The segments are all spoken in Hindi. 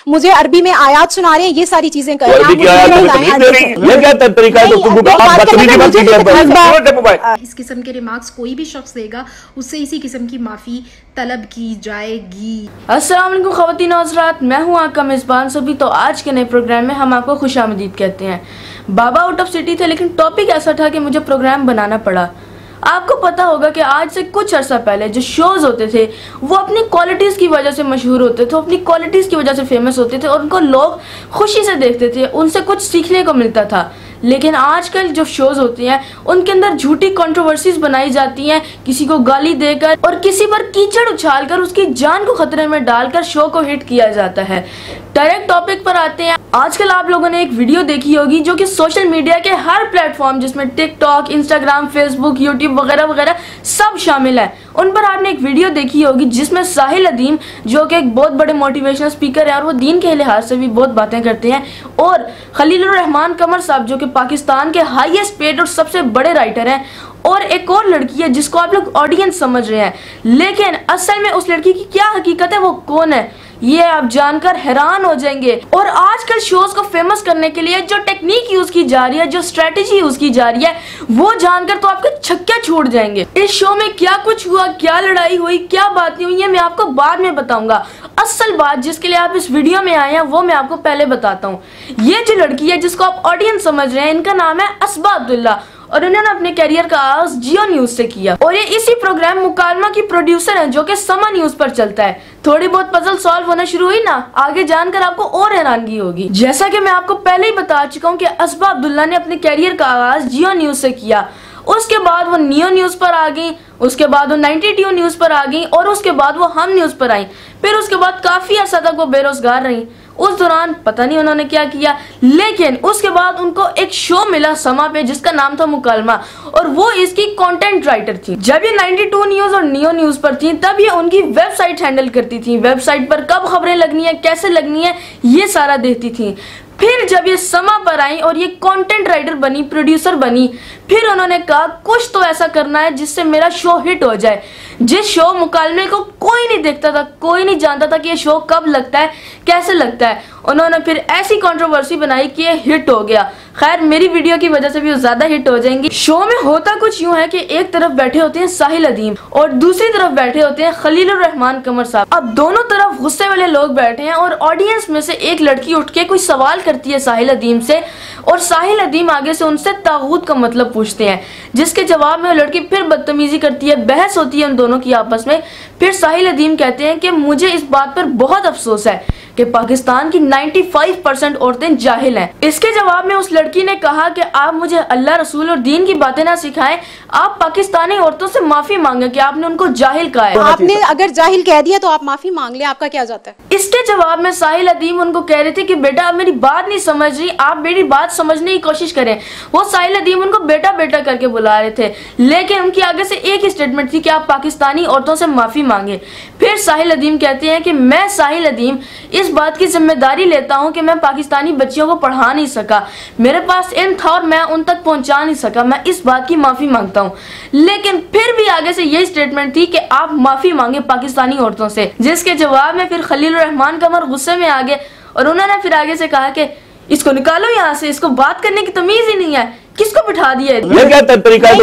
मुझे अरबी में आयात सुना रहे हैं, ये सारी चीजें कर रहे हैं। इस किस्म के रिमार्क्स कोई भी शख्स देगा उससे इसी किस्म की माफी तलब की जाएगी। अस्सलाम वालेकुम ख़वातीन और हज़रात, मैं हूं आपका मेज़बान सभी। तो आज के नए प्रोग्राम में हम आपको खुशामदीद कहते हैं। बाबा आउट ऑफ सिटी थे, लेकिन टॉपिक ऐसा था कि मुझे प्रोग्राम बनाना पड़ा। आपको पता होगा कि आज से कुछ अर्सा पहले जो शोज होते थे वो अपनी क्वालिटीज़ की वजह से मशहूर होते थे, अपनी क्वालिटीज़ की वजह से फेमस होते थे और उनको लोग खुशी से देखते थे, उनसे कुछ सीखने को मिलता था। लेकिन आजकल जो शोज होते हैं उनके अंदर झूठी कंट्रोवर्सीज बनाई जाती हैं, किसी को गाली देकर और किसी पर कीचड़ उछालकर उसकी जान को खतरे में डालकर शो को हिट किया जाता है। डायरेक्ट टॉपिक पर आते हैं। आजकल आप लोगों ने एक वीडियो देखी होगी जो कि सोशल मीडिया के हर प्लेटफॉर्म जिसमें टिकटॉक, इंस्टाग्राम, फेसबुक, यूट्यूब वगैरह वगैरह सब शामिल है, उन पर आपने एक वीडियो देखी होगी जिसमें साहिल अदीम जो कि एक बहुत बड़े मोटिवेशनल स्पीकर है और वो दीन के लिहाज से भी बहुत बातें करते हैं, और खलीलुर रहमान कमर साहब जो कि पाकिस्तान के हाईएस्ट पेड और सबसे बड़े राइटर हैं, और एक और लड़की है जिसको आप लोग ऑडियंस समझ रहे हैं, लेकिन असल में उस लड़की की क्या हकीकत है, वो कौन है, ये आप जानकर हैरान हो जाएंगे। और आजकल शोज को फेमस करने के लिए जो टेक्निक यूज की जा रही है, जो स्ट्रेटेजी यूज की जा रही है, वो जानकर तो आपके छक्के छूट जाएंगे। इस शो में क्या कुछ हुआ, क्या लड़ाई हुई, क्या बातें हुई, ये मैं आपको बाद में बताऊंगा। असल बात जिसके लिए आप इस वीडियो में आए हैं वो मैं आपको पहले बताता हूँ। ये जो लड़की है जिसको आप ऑडियंस समझ रहे हैं, इनका नाम है असबा अब्दुल्ला और इन्होंने अपने करियर का आगाज जियो न्यूज से किया और ये इसी प्रोग्राम मुकालमा की प्रोड्यूसर हैं जो कि समा न्यूज पर चलता है। थोड़ी बहुत पजल सॉल्व होना शुरू हुई ना, आगे जानकर आपको और हैरानगी होगी। जैसा कि मैं आपको पहले ही बता चुका हूँ कि असबा अब्दुल्ला ने अपने करियर का आगाज जियो न्यूज से किया, उसके बाद वो नियो न्यूज पर आ गई, उसके बाद वो 92 न्यूज पर आ गई और उसके बाद वो हम न्यूज पर आई। फिर उसके बाद काफी अर्सा तक वो बेरोजगार रही। उस दौरान पता नहीं उन्होंने क्या किया, लेकिन उसके बाद उनको एक शो मिला समा पे जिसका नाम था मुकालमा और वो इसकी कंटेंट राइटर थी। जब ये 92 न्यूज और नियो न्यूज पर थी तब ये उनकी वेबसाइट हैंडल करती थी, वेबसाइट पर कब खबरें लगनी है, कैसे लगनी है, ये सारा देखती थी। फिर जब ये समा पर आई और ये कंटेंट राइटर बनी, प्रोड्यूसर बनी, फिर उन्होंने कहा कुछ तो ऐसा करना है जिससे मेरा शो हिट हो जाए। जिस शो मुकालमे को कोई नहीं देखता था, कोई नहीं जानता था कि ये शो कब लगता है, कैसे लगता है, उन्होंने फिर ऐसी कंट्रोवर्सी बनाई कि ये हिट हो गया। खैर मेरी वीडियो की वजह से भी ज्यादा हिट हो जाएंगी। शो में होता कुछ यूं है कि एक तरफ बैठे होते हैं साहिल अदीम और दूसरी तरफ बैठे होते हैं खलीलुर रहमान कमर साहब। अब दोनों तरफ गुस्से वाले लोग बैठे हैं और ऑडियंस में से एक लड़की उठ के कोई सवाल करती है साहिल अदीम से और साहिल अदीम आगे से उनसे तागूत का मतलब पूछते हैं, जिसके जवाब में वो लड़की फिर बदतमीजी करती है, बहस होती है उन दोनों की आपस में। फिर साहिल अदीम कहते हैं कि मुझे इस बात पर बहुत अफसोस है कि पाकिस्तान की 95% औरतें जाहिल हैं। इसके जवाब में उस लड़की ने कहा कि आप मुझे अल्लाह रसूल और दीन की बातें ना सिखाएं, आप पाकिस्तानी औरतों से माफी मांगे कि आपने उनको जाहिल कहा है। आपने अगर जाहिल कह दिया तो आप माफी मांग ले, आपका क्या जाता है। इसके जवाब में साहिल अदीम उनको कह रहे थे कि बेटा आप मेरी बात नहीं समझ रही, आप मेरी बात समझने की कोशिश करें। वो साहिल अदीम उनको बेटा बेटा करके बुला रहे थे, लेकिन उनकी आगे से एक ही स्टेटमेंट थी कि आप पाकिस्तानी औरतों से माफी मांगे। फिर साहिल अदीम कहते हैं कि मैं साहिल अदीम इस बात की जिम्मेदारी लेता हूं कि मैं पाकिस्तानी बच्चियों को पढ़ा नहीं सका, मेरे पास इल्म था और मैं उन तक पहुंचा नहीं सका, मैं इस बात की माफी मांगता हूं। लेकिन फिर भी आगे से यही स्टेटमेंट थी कि आप माफी मांगे पाकिस्तानी औरतों से, जिसके जवाब में फिर खलीलुर रहमान कमर गुस्से में आ गए और उन्होंने फिर आगे से कहा कि इसको निकालो यहाँ से, इसको बात करने की तमीज ही नहीं है, किसको बिठा दिया है? ये क्या तरीका है?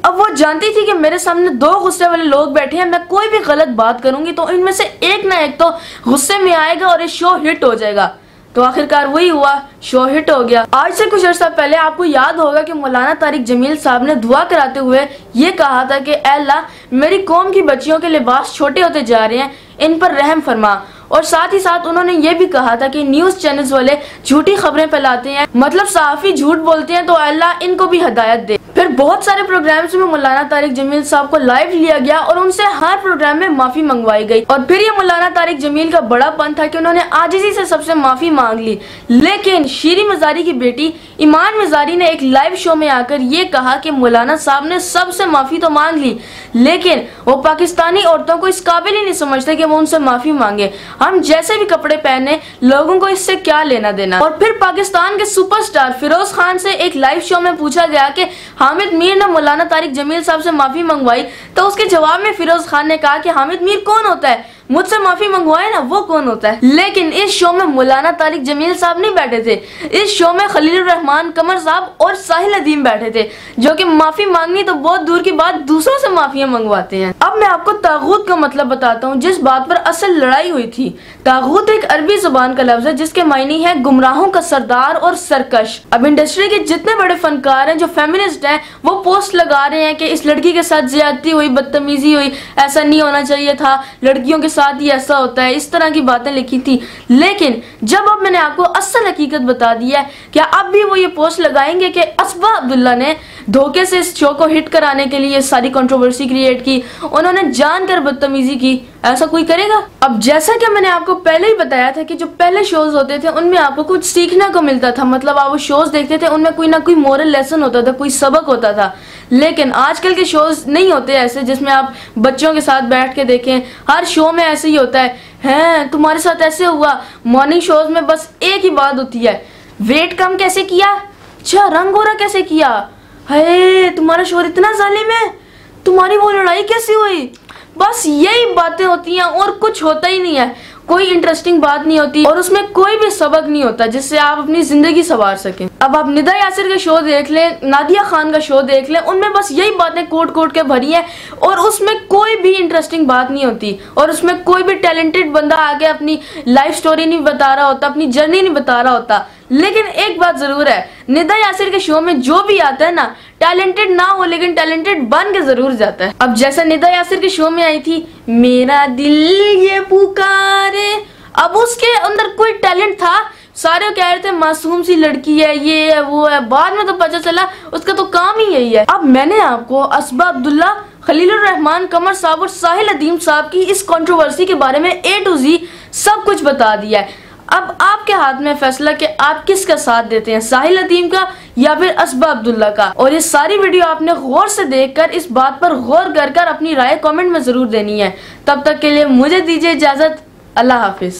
अब वो जानती थी कि मेरे सामने दो गुस्से वाले लोग बैठे हैं, मैं कोई भी गलत बात करूंगी तो इनमें से एक ना एक तो गुस्से में आएगा और ये शो हिट हो जाएगा। तो आखिरकार वही हुआ, शो हिट हो गया। आज से कुछ अर्सा पहले आपको याद होगा कि मौलाना तारिक जमील साहब ने दुआ कराते हुए ये कहा था कि अल्लाह मेरी कौम की बच्चियों के लिबास छोटे होते जा रहे हैं, इन पर रहम फरमा। और साथ ही साथ उन्होंने ये भी कहा था कि न्यूज चैनल्स वाले झूठी खबरें फैलाते हैं, मतलब सहाफी झूठ बोलते हैं, तो अल्लाह इनको भी हिदायत दे। फिर बहुत सारे प्रोग्राम्स में मौलाना तारिक जमील साहब को लाइव लिया गया और उनसे हर प्रोग्राम में माफी मंगवाई गई। और फिर ये मौलाना तारिक जमील का बड़ापन था कि उन्होंने आजिजी से सबसे माफी मांग ली। लेकिन शीरी मजारी की बेटी ईमान मजारी ने एक लाइव शो में आकर ये कहा कि मौलाना साहब ने सबसे माफी तो मांग ली, लेकिन वो पाकिस्तानी औरतों को इस काबिल ही नहीं समझते कि वो उनसे माफी मांगे, हम जैसे भी कपड़े पहने लोगों को इससे क्या लेना देना। और फिर पाकिस्तान के सुपरस्टार फिरोज खान से एक लाइव शो में पूछा गया कि हामिद मीर ने मौलाना तारिक जमील साहब से माफी मंगवाई, तो उसके जवाब में फिरोज खान ने कहा कि हामिद मीर कौन होता है, मुझसे माफी मंगवाए ना, वो कौन होता है। लेकिन इस शो में मौलाना तारिक जमील साहब नहीं बैठे थे, इस शो में खलीलुर रहमान कमर साहब और साहिल अदीम बैठे थे, जो कि माफी मांगनी तो बहुत दूर की बात दूसरों से माफियां मंगवाते हैं। अब मैं आपको तागूत का मतलब बताता हूँ, जिस बात पर असल लड़ाई हुई थी। तागूत एक अरबी जुबान का लफ्ज है जिसके मायने है गुमराहों का सरदार और सरकश। अब इंडस्ट्री के जितने बड़े फनकार हैं जो फेमिनिस्ट हैं, वो पोस्ट लगा रहे हैं कि इस लड़की के साथ ज्यादती हुई, बदतमीजी हुई, ऐसा नहीं होना चाहिए था, लड़कियों के साथ ही ऐसा होता है, इस तरह की बातें लिखी थी। लेकिन जब अब मैंने आपको असल हकीकत बता दी है, क्या अब भी वो ये पोस्ट लगाएंगे कि असबा अब्दुल्ला ने धोखे से इस शो को हिट कराने के लिए सारी कंट्रोवर्सी क्रिएट की, उन्होंने जानकर बदतमीजी की? ऐसा कोई करेगा? अब जैसा कि मैंने आपको पहले ही बताया था कि जो पहले शोज होते थे उनमें आपको कुछ सीखने को मिलता था, मतलब आप वो शोज देखते थे उनमें कोई ना कोई मोरल लेसन होता था, कोई सबक होता था। लेकिन आजकल के शोज नहीं होते ऐसे जिसमें आप बच्चों के साथ बैठ के देखें। हर शो में ऐसे ही होता है तुम्हारे साथ ऐसे हुआ। मॉर्निंग शोज में बस एक ही बात होती है, वेट कम कैसे किया, अच्छा रंग गोरा कैसे किया, है तुम्हारा शोर इतना जालिम है, तुम्हारी वो लड़ाई कैसी हुई। बस यही बातें होती हैं और कुछ होता ही नहीं है, कोई इंटरेस्टिंग बात नहीं होती और उसमें कोई भी सबक नहीं होता जिससे आप अपनी जिंदगी संवार सकें। अब आप निदा यासिर का शो देख लें, नादिया खान का शो देख लें, उनमें बस यही बातें कोट कोट के भरी है और उसमें कोई भी इंटरेस्टिंग बात नहीं होती और उसमें कोई भी टैलेंटेड बंदा आके अपनी लाइफ स्टोरी नहीं बता रहा होता, अपनी जर्नी नहीं बता रहा होता। लेकिन एक बात जरूर है, निदा यासिर के शो में जो भी आता है ना, टैलेंटेड ना हो लेकिन टैलेंटेड बन के जरूर जाता है। अब जैसा निदा यासिर के शो में आई थी, मेरा दिल ये पुकारे, अब उसके अंदर कोई टैलेंट था? सारे कह रहे थे मासूम सी लड़की है, ये है वो है, बाद में तो पता चला उसका तो काम ही यही है। अब मैंने आपको असबा अब्दुल्ला, खलीलुर रहमान कमर साहब और साहिल अदीम साहब की इस कंट्रोवर्सी के बारे में A to Z सब कुछ बता दिया है। अब आपके हाथ में फैसला कि आप किसका साथ देते हैं, साहिल अदीम का या फिर असबा अब्दुल्ला का। और ये सारी वीडियो आपने गौर से देखकर इस बात पर गौर कर अपनी राय कमेंट में जरूर देनी है। तब तक के लिए मुझे दीजिए इजाजत, अल्लाह हाफिज।